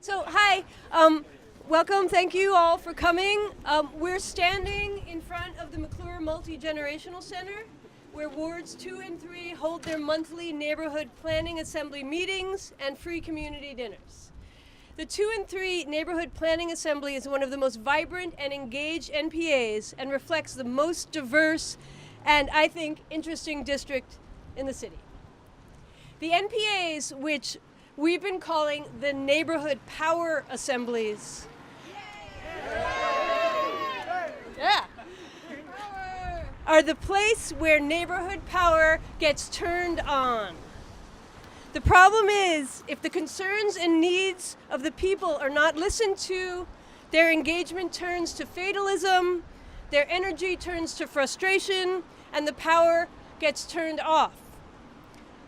So, hi, welcome. Thank you all for coming. We're standing in front of the McClure Multi-Generational Center, where Wards 2 and 3 hold their monthly neighborhood planning assembly meetings and free community dinners. The 2 and 3 Neighborhood Planning Assembly is one of the most vibrant and engaged NPAs and reflects the most diverse and, I think, interesting district in the city. The NPAs, which we've been calling the Neighborhood Power Assemblies. Yeah. Are the place where neighborhood power gets turned on. The problem is, if the concerns and needs of the people are not listened to, their engagement turns to fatalism, their energy turns to frustration, and the power gets turned off.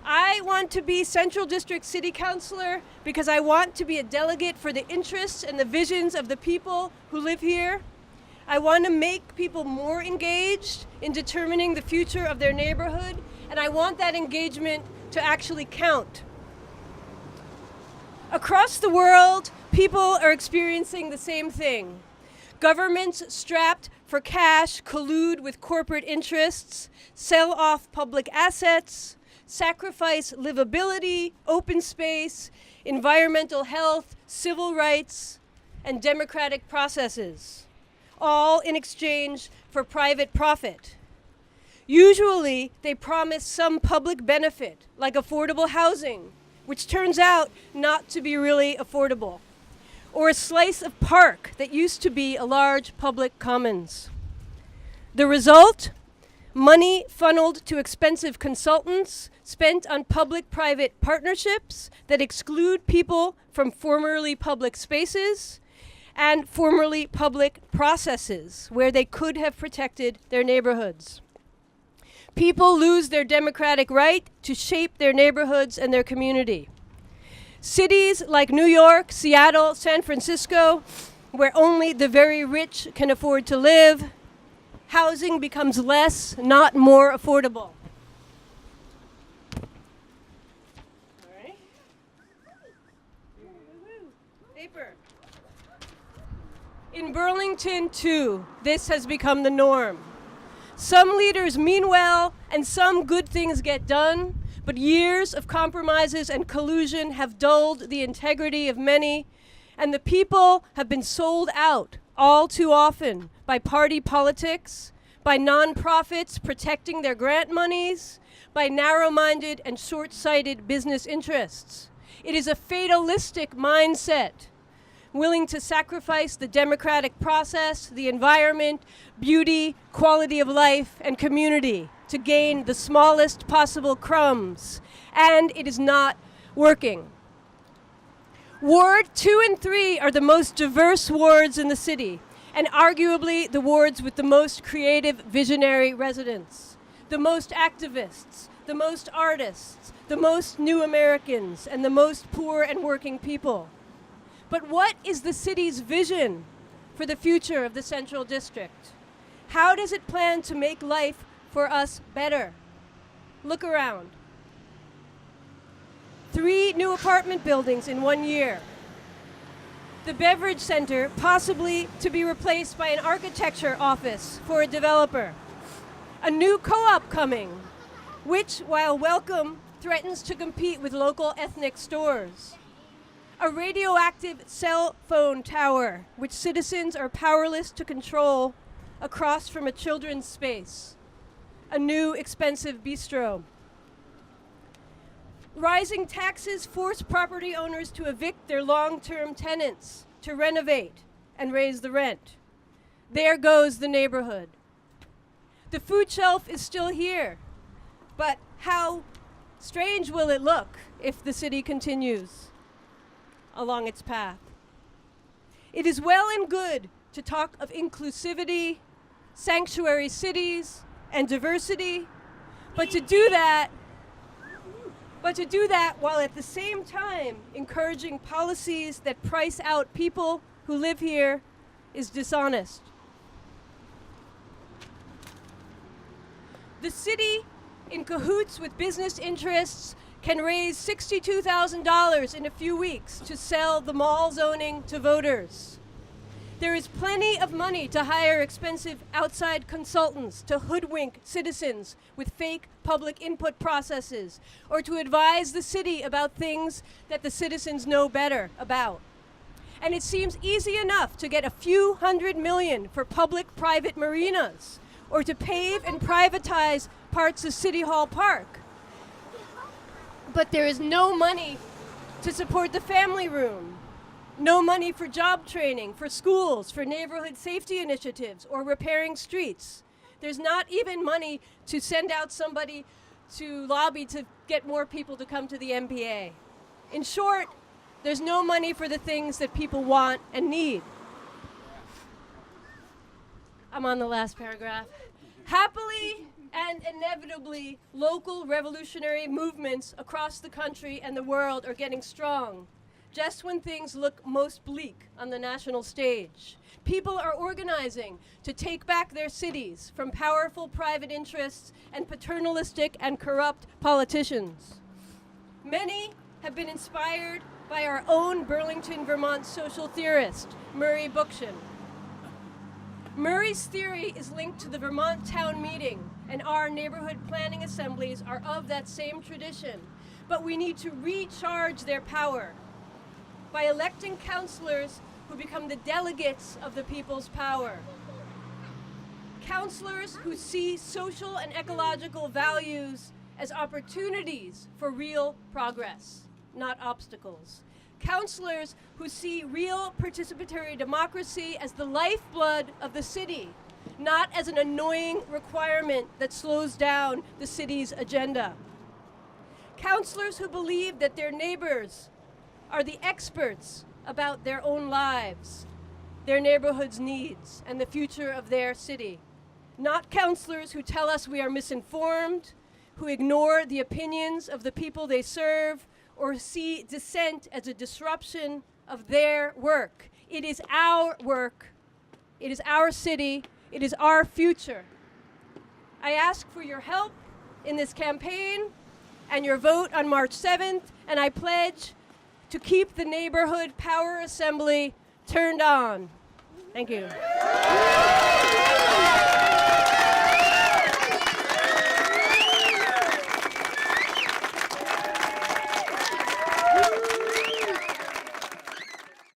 I want to be Central District City Councilor because I want to be a delegate for the interests and the visions of the people who live here. I want to make people more engaged in determining the future of their neighborhood, and I want that engagement to actually count. Across the world, people are experiencing the same thing. Governments strapped for cash collude with corporate interests, sell off public assets, sacrifice livability, open space, environmental health, civil rights, and democratic processes, all in exchange for private profit. Usually, they promise some public benefit, like affordable housing, which turns out not to be really affordable, or a slice of park that used to be a large public commons. The result? Money funneled to expensive consultants, spent on public-private partnerships that exclude people from formerly public spaces and formerly public processes where they could have protected their neighborhoods. People lose their democratic right to shape their neighborhoods and their community. Cities like New York, Seattle, San Francisco, where only the very rich can afford to live, housing becomes less, not more affordable. All right. Paper. In Burlington, too, this has become the norm. Some leaders mean well, and some good things get done, but years of compromises and collusion have dulled the integrity of many, and the people have been sold out all too often by party politics, by nonprofits protecting their grant monies, by narrow-minded and short-sighted business interests. It is a fatalistic mindset, willing to sacrifice the democratic process, the environment, beauty, quality of life, and community to gain the smallest possible crumbs. And it is not working. Ward 2 and 3 are the most diverse wards in the city, and arguably the wards with the most creative, visionary residents, the most activists, the most artists, the most new Americans, and the most poor and working people. But what is the city's vision for the future of the Central District? How does it plan to make life for us better? Look around. 3 new apartment buildings in 1 year. The beverage center possibly to be replaced by an architecture office for a developer. A new co-op coming, which, while welcome, threatens to compete with local ethnic stores. A radioactive cell phone tower, which citizens are powerless to control, across from a children's space. A new expensive bistro. Rising taxes force property owners to evict their long-term tenants, to renovate and raise the rent. There goes the neighborhood. The food shelf is still here, but how strange will it look if the city continues along its path? It is well and good to talk of inclusivity, sanctuary cities, and diversity, but to do that while at the same time encouraging policies that price out people who live here is dishonest. The city, in cahoots with business interests, can raise $62,000 in a few weeks to sell the mall zoning to voters. There is plenty of money to hire expensive outside consultants to hoodwink citizens with fake public input processes or to advise the city about things that the citizens know better about. And it seems easy enough to get a few $100 million for public-private marinas or to pave and privatize parts of City Hall Park. But there is no money to support the family room, no money for job training, for schools, for neighborhood safety initiatives, or repairing streets. There's not even money to send out somebody to lobby to get more people to come to the MBA. In short, there's no money for the things that people want and need. I'm on the last paragraph. Happily and inevitably, local revolutionary movements across the country and the world are getting strong, just when things look most bleak on the national stage. People are organizing to take back their cities from powerful private interests and paternalistic and corrupt politicians. Many have been inspired by our own Burlington, Vermont social theorist, Murray Bookchin. Murray's theory is linked to the Vermont town meeting, and our neighborhood planning assemblies are of that same tradition. But we need to recharge their power by electing councilors who become the delegates of the people's power. Councilors who see social and ecological values as opportunities for real progress, not obstacles. Councilors who see real participatory democracy as the lifeblood of the city, not as an annoying requirement that slows down the city's agenda. Councilors who believe that their neighbors are the experts about their own lives, their neighborhood's needs, and the future of their city. Not councilors who tell us we are misinformed, who ignore the opinions of the people they serve, or see dissent as a disruption of their work. It is our work. It is our city. It is our future. I ask for your help in this campaign and your vote on March 7th, and I pledge to keep the Neighborhood Power Assembly turned on. Thank you.